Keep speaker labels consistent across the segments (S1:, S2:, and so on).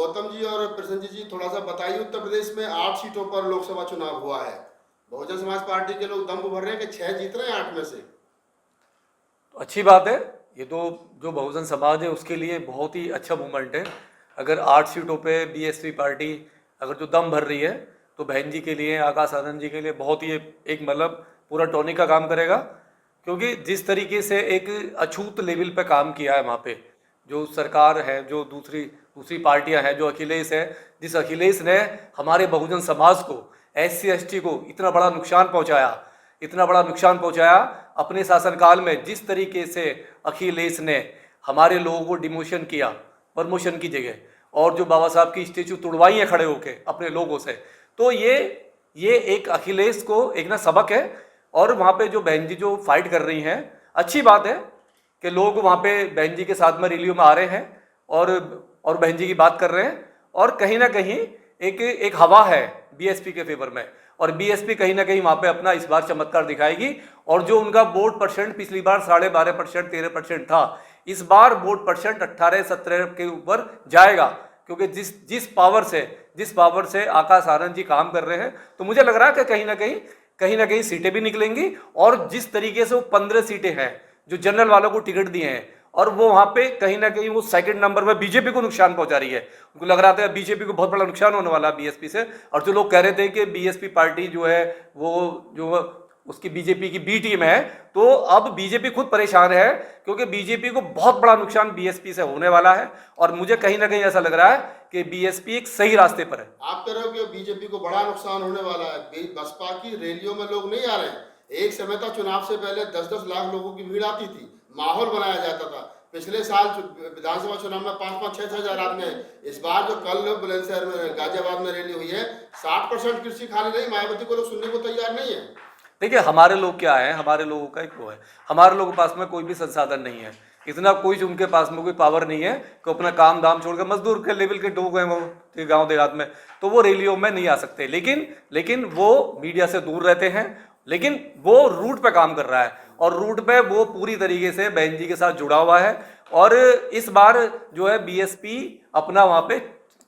S1: गौतम जी और प्रसन्न जी थोड़ा सा बताइए, उत्तर प्रदेश में 8 सीटों पर लोकसभा चुनाव हुआ है। बहुजन समाज पार्टी के लोग दम भर रहे हैं कि 6 जीत रहे हैं 8 में से।
S2: तो अच्छी बात है। ये तो जो बहुजन समाज है उसके लिए बहुत ही अच्छा मूवमेंट है। अगर 8 सीटों पे बीएसपी पार्टी अगर जो दम भर रही है तो बहन जी के लिए, आकाश आनंद जी के लिए बहुत ही एक मतलब पूरा टॉनिक का काम करेगा। क्योंकि जिस तरीके से एक अछूत लेवल पे काम किया है वहाँ पे जो सरकार है, जो दूसरी दूसरी पार्टियां हैं, जो अखिलेश है, जिस अखिलेश ने हमारे बहुजन समाज को, SC ST को इतना बड़ा नुकसान पहुंचाया, इतना बड़ा नुकसान पहुंचाया अपने शासनकाल में, जिस तरीके से अखिलेश ने हमारे लोगों को डिमोशन किया प्रमोशन की जगह, और जो बाबा साहब की स्टेचू तुड़वाई है खड़े होके अपने लोगों से, तो ये एक अखिलेश को एक ना सबक है। और वहाँ पे जो बहन जी जो फाइट कर रही हैं, अच्छी बात है कि लोग वहाँ पे बहन जी के साथ में रैलियों में आ रहे हैं और बहन जी की बात कर रहे हैं। और कहीं ना कहीं एक हवा है बीएसपी के फेवर में, और बीएसपी कहीं ना कहीं वहाँ पे अपना इस बार चमत्कार दिखाएगी। और जो उनका वोट परसेंट पिछली बार 12.5%, 13% था, इस बार वोट परसेंट 18-17 के ऊपर जाएगा। क्योंकि जिस पावर से आकाश आनंद जी काम कर रहे हैं, तो मुझे लग रहा है कि कहीं ना कहीं सीटें भी निकलेंगी। और जिस तरीके से वो 15 सीटें हैं जो जनरल वालों को टिकट दिए हैं, और वो वहां पे कहीं ना कहीं वो सेकंड नंबर में बीजेपी को नुकसान पहुंचा रही है। उनको लग रहा था बीजेपी को बहुत बड़ा नुकसान होने वाला बीएसपी से। और जो लोग कह रहे थे कि बीएसपी पार्टी जो है वो जो उसकी बीजेपी की बी टीम है, तो अब बीजेपी खुद परेशान है, क्योंकि बीजेपी को बहुत बड़ा नुकसान बीएसपी से होने वाला है। और मुझे कहीं ना कहीं ऐसा लग रहा है कि बीएसपी एक सही रास्ते पर है।
S1: आप कह रहे हो कि बीजेपी को बड़ा नुकसान होने वाला है। बसपा की रैलियों में लोग नहीं आ रहे हैं। एक समय था चुनाव से पहले 10-10 लाख लोगों की भीड़ आती थी, माहौल बनाया जाता था। पिछले साल विधानसभा चुनाव में 5-5, 6-6 हजार आदमी है। इस बार जो कल बुलंदशहर में गाजियाबाद में रैली हुई है, 60% कृषि खाली रही। मायावती को लोग सुनने को तैयार नहीं है।
S2: देखिए हमारे लोग क्या है, हमारे लोगों का एक वो है, हमारे लोगों के पास में कोई भी संसाधन नहीं है, इतना कोई उनके पास में कोई पावर नहीं है कि अपना काम दाम छोड़कर, मजदूर के लेवल के लोग हैं वो गांव देहात में, तो वो रैलियों में नहीं आ सकते। लेकिन वो मीडिया से दूर रहते हैं। लेकिन वो रूट पे काम कर रहा है, और रूट पे वो पूरी तरीके से बहन जी के साथ जुड़ा हुआ है। और इस बार जो है बीएसपी अपना वहां पे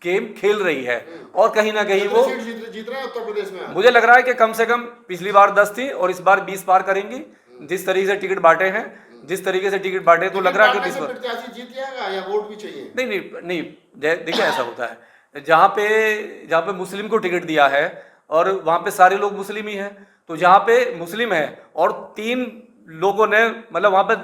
S2: गेम खेल रही है, और कहीं ना कहीं वो
S1: जीत रहे हैं उत्तर प्रदेश में।
S2: मुझे लग रहा है कि कम से कम पिछली बार 10 थी और इस बार 20 पार करेंगी। जिस तरीके से टिकट बांटे हैं, तो लग रहा है कि 20 बार
S1: प्रत्याशी जीत जाएगा या वोट भी चाहिए?
S2: नहीं, देखिए ऐसा होता है, जहाँ पे मुस्लिम को टिकट दिया है और वहाँ पे सारे लोग मुस्लिम ही हैं, तो जहाँ पे मुस्लिम है और 3 लोगों ने मतलब वहाँ पे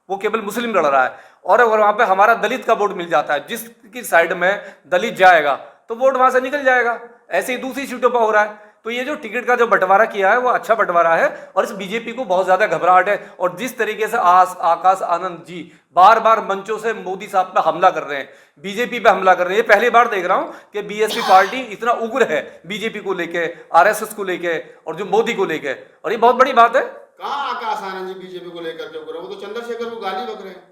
S2: वो केवल मुस्लिम लड़ रहा है, और अगर वहाँ पे हमारा दलित का वोट मिल जाता है, जिसकी साइड में दलित जाएगा तो वोट वहाँ से निकल जाएगा। ऐसे ही दूसरी सीटों पर हो रहा है। तो ये जो टिकट का जो बंटवारा किया है वो अच्छा बंटवारा है, और इस बीजेपी को बहुत ज्यादा घबराहट है। और जिस तरीके से आकाश आनंद जी बार बार मंचों से मोदी साहब पे हमला कर रहे हैं, बीजेपी पे हमला कर रहे हैं, ये पहली बार देख रहा हूं कि बीएसपी पार्टी इतना उग्र है बीजेपी को लेके, आरएसएस को लेके, और जो मोदी को लेके, और ये बहुत बड़ी बात है।
S1: कहाँ आकाश आनंद जी बीजेपी को लेकर के उग्र? वो तो चंद्रशेखर को गाली बक रहे हैं।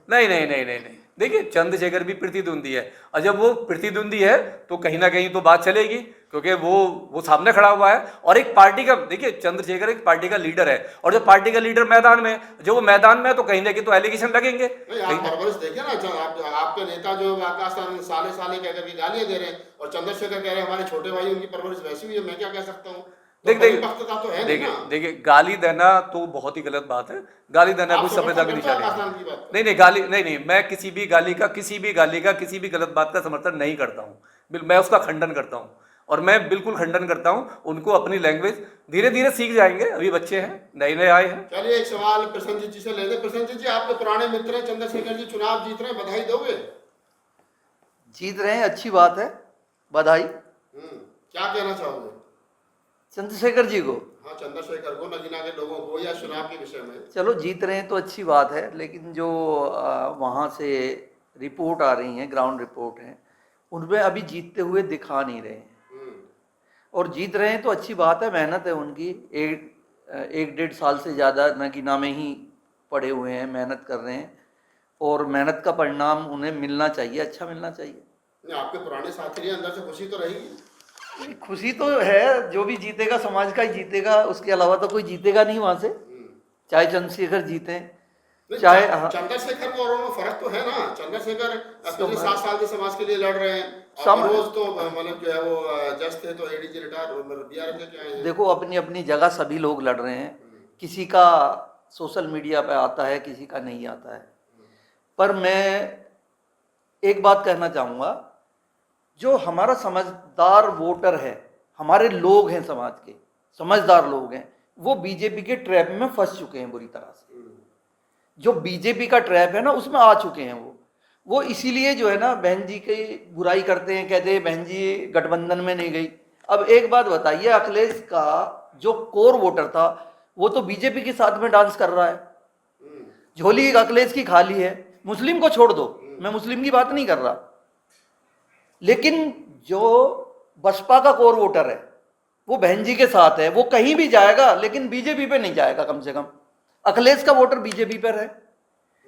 S2: नहीं, देखिए चंद्रशेखर भी प्रतिद्वंदी है, और जब वो प्रतिद्वंदी है तो कहीं ना कहीं तो बात चलेगी, क्योंकि वो सामने खड़ा हुआ है। और एक पार्टी का, देखिए चंद्रशेखर एक पार्टी का लीडर है, और जब पार्टी का लीडर मैदान में, जो वो मैदान में है, तो कहीं ना कहीं तो एलिगेशन लगेंगे।
S1: आप परवरिश देखिए ना, आपके नेता जो आकाश आनंद साले साले कहकर के गालियां दे रहे हैं, और चंद्रशेखर कह रहे हैं हमारे छोटे भाई, उनकी परवरिश वैसी हुई है, मैं क्या कह सकता हूँ? देखिए
S2: गाली देना तो बहुत ही गलत बात है। गाली देना कोई सभ्यता की निशानी नहीं, मैं किसी भी गाली का किसी भी गलत बात का समर्थन नहीं करता हूँ। मैं उसका खंडन करता हूँ, और मैं बिल्कुल खंडन करता हूँ। उनको अपनी लैंग्वेज धीरे धीरे सीख जाएंगे, अभी बच्चे हैं, नए आए हैं।
S1: चलिए एक सवाल प्रसन्न जी से ले लें। प्रसन्न जी, आपके पुराने मित्र हैं चंद्रशेखर जी, चुनाव जीत रहे हैं, बधाई दोगे?
S3: जीत रहे हैं, अच्छी बात है, बधाई।
S1: क्या कहना चाहोगे
S3: चंद्रशेखर जी को?
S1: हाँ, चंद्रशेखर को, नगीना के लोगों को, या चुनाव के विषय में?
S3: चलो जीत रहे हैं तो अच्छी बात है, लेकिन जो वहाँ से रिपोर्ट आ रही हैं, ग्राउंड रिपोर्ट हैं, उनमें अभी जीतते हुए दिखा नहीं रहे हैं। और जीत रहे हैं तो अच्छी बात है, मेहनत है उनकी। 1-1.5 साल से ज़्यादा नगीना में ही पड़े हुए हैं, मेहनत कर रहे हैं, और मेहनत का परिणाम उन्हें मिलना चाहिए, अच्छा मिलना चाहिए।
S1: आपके पुराने साथी हैं, अंदर से खुशी तो रहेगी?
S3: खुशी तो है, जो भी जीतेगा समाज का ही जीतेगा, उसके अलावा तो कोई जीतेगा नहीं वहाँ से, चाहे चंद्रशेखर जीते।
S1: नहीं,
S3: चाहे हाँ,
S1: चंद्रशेखर को और उनमें फर्क तो है ना। चंद्रशेखर पिछले 7 साल से समाज के लिए लड़ रहे हैं, और
S3: सम-
S1: मनोज तो मतलब जो है वो जज थे, तो एडीजी रिटायर बिहार से क्या है।
S3: देखो अपनी अपनी जगह सभी लोग लड़ रहे हैं, किसी का सोशल मीडिया पे आता है, किसी का नहीं आता है। पर मैं एक बात कहना चाहूँगा, जो हमारा समझदार वोटर है, हमारे लोग हैं, समाज के समझदार लोग हैं, वो बीजेपी के ट्रैप में फंस चुके हैं बुरी तरह से। जो बीजेपी का ट्रैप है ना, उसमें आ चुके हैं वो इसीलिए जो है ना बहन जी की बुराई करते हैं, कहते हैं बहन जी गठबंधन में नहीं गई। अब एक बात बताइए, अखिलेश का जो कोर वोटर था वो तो बीजेपी के साथ में डांस कर रहा है। झोली अखिलेश की खाली है, मुस्लिम को छोड़ दो, मैं मुस्लिम की बात नहीं कर रहा, लेकिन जो बसपा का कोर वोटर है वो बहन जी के साथ है, वो कहीं भी जाएगा लेकिन बीजेपी पे नहीं जाएगा। कम से कम अखिलेश का वोटर बीजेपी पर है,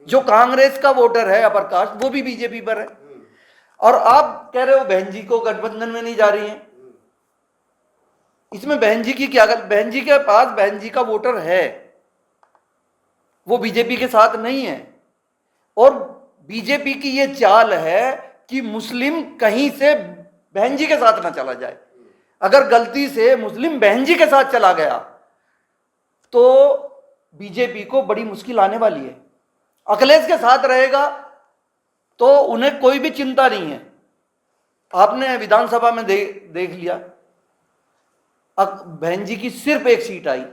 S3: जो कांग्रेस का वोटर है अपर कास्ट वो भी बीजेपी पर है, और आप कह रहे हो बहन जी को गठबंधन में नहीं जा रही हैं। इसमें बहन जी की क्या गलत? बहन जी के पास बहन जी का वोटर है, वो बीजेपी के साथ नहीं है। और बीजेपी की ये चाल है कि मुस्लिम कहीं से बहन जी के साथ ना चला जाए। अगर गलती से मुस्लिम बहन जी के साथ चला गया तो बीजेपी को बड़ी मुश्किल आने वाली है। अखिलेश के साथ रहेगा तो उन्हें कोई भी चिंता नहीं है। आपने विधानसभा में देख लिया, बहन जी की सिर्फ एक सीट आई,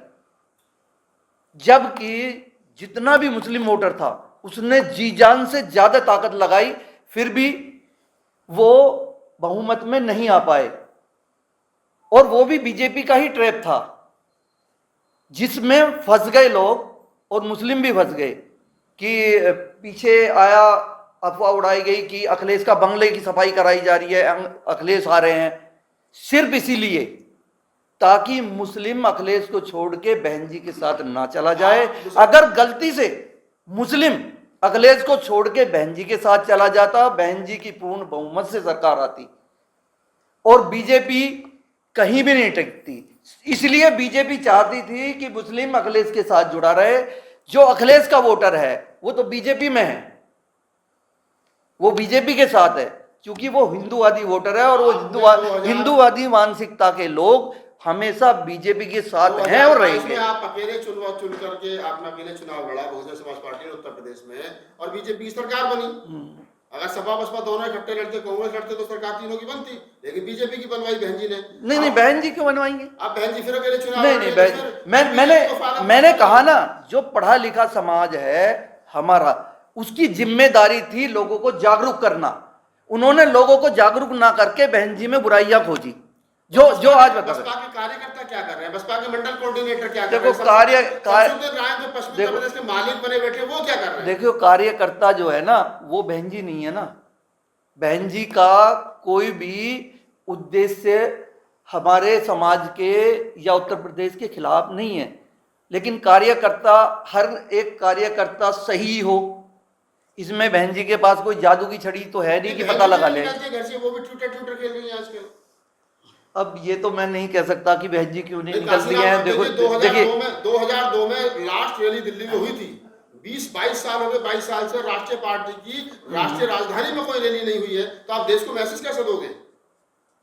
S3: जबकि जितना भी मुस्लिम वोटर था उसने जी जान से ज्यादा ताकत लगाई, फिर भी वो बहुमत में नहीं आ पाए। और वो भी बीजेपी का ही ट्रैप था जिसमें फंस गए लोग, और मुस्लिम भी फंस गए कि पीछे आया, अफवाह उड़ाई गई कि अखिलेश का बंगले की सफाई कराई जा रही है, अखिलेश आ रहे हैं, सिर्फ इसीलिए ताकि मुस्लिम अखिलेश को छोड़ के बहन जी के साथ ना चला जाए। अगर गलती से मुस्लिम अखिलेश को छोड़ के बहन जी के साथ चला जाता, बहन जी की पूर्ण बहुमत से सरकार आती और बीजेपी कहीं भी नहीं टिकती। इसलिए बीजेपी चाहती थी कि मुस्लिम अखिलेश के साथ जुड़ा रहे। जो अखिलेश का वोटर है वो तो बीजेपी में है, वो बीजेपी के साथ है, क्योंकि वो हिंदूवादी वोटर है, और वो हिंदूवादी मानसिकता के लोग हमेशा बीजेपी के साथ हैं और रहेंगे।
S1: आप अकेले चुनाव चुन करके आपने अकेले चुनाव लड़ा बहुजन समाज पार्टी ने उत्तर प्रदेश में, और बीजेपी की सरकार बनी। अगर सपा बसपा दोनों इकट्ठे लड़ते, कांग्रेस लड़ते, तो सरकार तीनों की बनती, लेकिन बीजेपी की बनवाई बहन जी ने।
S3: नहीं, बहन जी क्यों बनवाएंगे?
S1: आप बहन जी फिर अकेले चुनाव
S3: नहीं, मैंने कहा ना, जो पढ़ा लिखा समाज है हमारा, उसकी जिम्मेदारी थी लोगों को जागरूक करना। उन्होंने लोगों को जागरूक ना करके बहन जी में बुराइयां खोजी। जो आज बता,
S1: बसपा के कार्यकर्ता क्या कर रहे हैं, बसपा के मंडल कोऑर्डिनेटर क्या कर रहे हैं,
S3: देखो
S1: जो पश्चिमी उत्तर प्रदेश के मालिक बने बैठे वो क्या कर रहे हैं?
S3: देखियो, कार्यकर्ता जो है ना वो बहन जी नहीं है ना। बहन जी का कोई भी उद्देश्य हमारे समाज के या उत्तर प्रदेश के खिलाफ नहीं है, लेकिन कार्यकर्ता, हर एक कार्यकर्ता सही हो। इसमें बहन जी के पास कोई जादू की छड़ी तो है नहीं कि पता लगा ले।
S1: घर से वो भी ट्विटर खेल रही है आजकल।
S3: अब ये तो मैं नहीं कह सकता कि बहन जी क्यों नहीं निकलती हैं। देखो,
S1: 2002 में लास्ट रैली दिल्ली में हुई थी। 20-22 साल हो गए, 22 साल से राष्ट्रीय पार्टी की राष्ट्रीय राजधानी में कोई रैली नहीं हुई है, तो आप देश को मैसेज कैसे दोगे?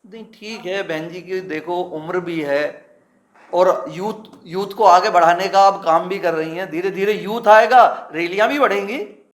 S3: नहीं, ठीक है, बहन जी की देखो उम्र भी है, और यूथ को आगे बढ़ाने का अब काम भी कर रही हैं। धीरे धीरे यूथ आएगा, रैलियां भी बढ़ेंगी।